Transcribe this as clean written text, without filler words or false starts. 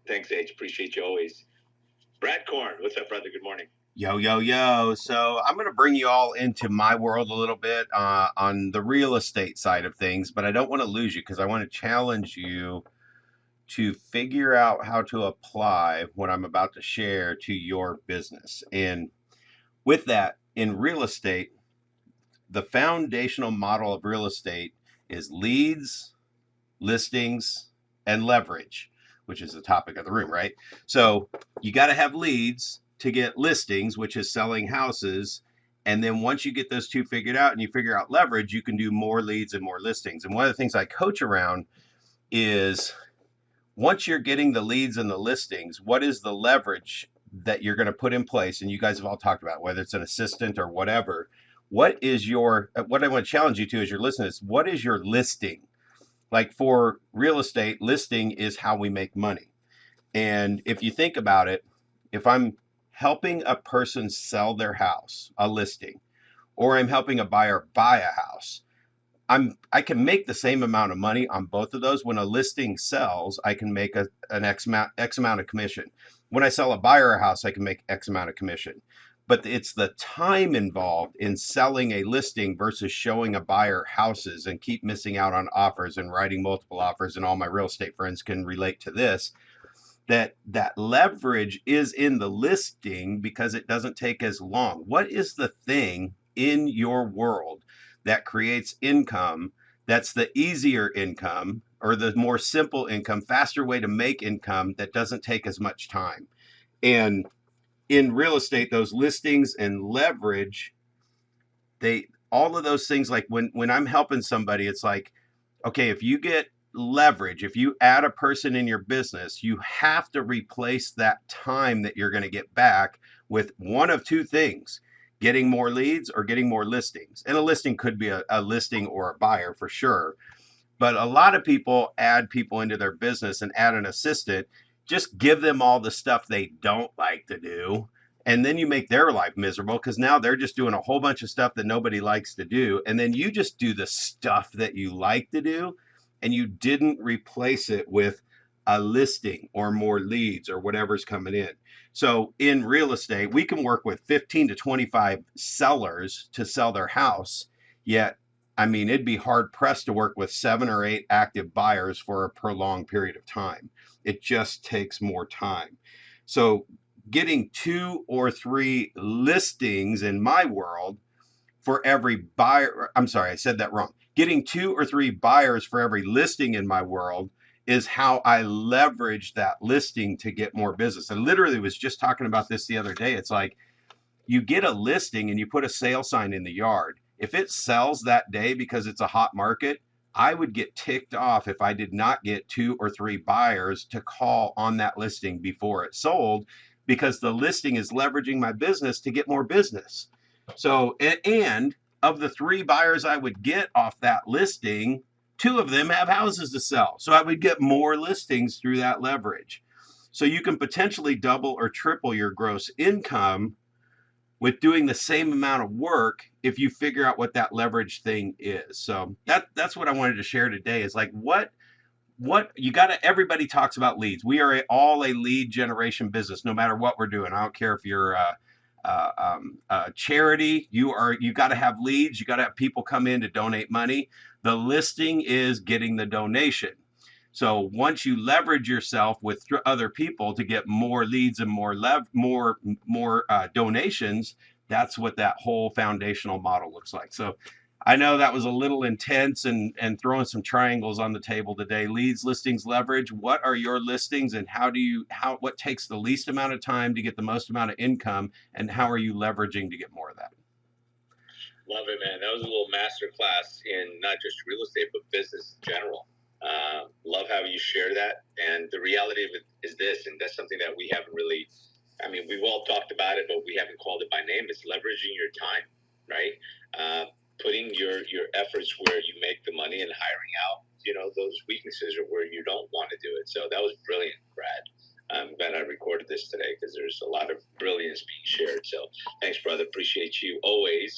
Thanks, H. Appreciate you always. Brad Korn, what's up, brother? Good morning. Yo, yo, yo. So I'm going to bring you all into my world a little bit on the real estate side of things, but I don't want to lose you because I want to challenge you to figure out how to apply what I'm about to share to your business. And with that, in real estate, the foundational model of real estate is leads, listings, and leverage, which is the topic of the room, right? So you got to have leads to get listings, which is selling houses. And then once you get those two figured out and you figure out leverage, you can do more leads and more listings. And one of the things I coach around is once you're getting the leads and the listings, what is the leverage that you're going to put in place? And you guys have all talked about whether it's an assistant or whatever. What I want to challenge you to as you're listening is what is your listing? Like for real estate, listing is how we make money. And if you think about it, if I'm helping a person sell their house, a listing, or I'm helping a buyer buy a house, I can make the same amount of money on both of those. When a listing sells, I can make an X amount of commission. When I sell a buyer a house, I can make X amount of commission. But it's the time involved in selling a listing versus showing a buyer houses and keep missing out on offers and writing multiple offers. And all my real estate friends can relate to this, that leverage is in the listing because it doesn't take as long. What is the thing in your world that creates income that's the easier income or the more simple income, faster way to make income that doesn't take as much time? And in real estate, those listings and leverage, they all of those things, like when I'm helping somebody, it's like, okay, if you get leverage, if you add a person in your business, you have to replace that time that you're going to get back with one of two things: getting more leads or getting more listings. And a listing could be a listing or a buyer for sure. But a lot of people add people into their business and add an assistant, just give them all the stuff they don't like to do. And then you make their life miserable because now they're just doing a whole bunch of stuff that nobody likes to do. And then you just do the stuff that you like to do, and you didn't replace it with a listing or more leads or whatever's coming in. So in real estate, we can work with 15 to 25 sellers to sell their house. Yet, I mean, it'd be hard pressed to work with 7 or 8 active buyers for a prolonged period of time. It just takes more time. So getting 2 or 3 listings in my world for every buyer, I'm sorry, I said that wrong. Getting 2 or 3 buyers for every listing in my world is how I leverage that listing to get more business. I literally was just talking about this the other day. It's like you get a listing and you put a sale sign in the yard. If it sells that day because it's a hot market, I would get ticked off if I did not get 2 or 3 buyers to call on that listing before it sold, because the listing is leveraging my business to get more business. So, and of the 3 buyers I would get off that listing, 2 of them have houses to sell. So I would get more listings through that leverage. So you can potentially double or triple your gross income with doing the same amount of work if you figure out what that leverage thing is. So that's what I wanted to share today, is like what you got to, everybody talks about leads. We are all a lead generation business, no matter what we're doing. I don't care if you're a charity, you got to have leads. You got to have people come in to donate money. The listing is getting the donation. So once you leverage yourself with other people to get more leads and more donations, that's what that whole foundational model looks like. So I know that was a little intense and throwing some triangles on the table today. Leads, listings, leverage. What are your listings, and what takes the least amount of time to get the most amount of income, and how are you leveraging to get more of that? Love it, man. That was a little master class in not just real estate, but business in general. Love how you share that. And the reality of it is this, and that's something that we haven't really, I mean, we've all talked about it, but we haven't called it by name. It's leveraging your time, right? Putting your efforts where you make the money and hiring out, those weaknesses or where you don't want to do it. So that was brilliant, Brad. I'm glad I recorded this today because there's a lot of brilliance being shared. So thanks, brother. Appreciate you always.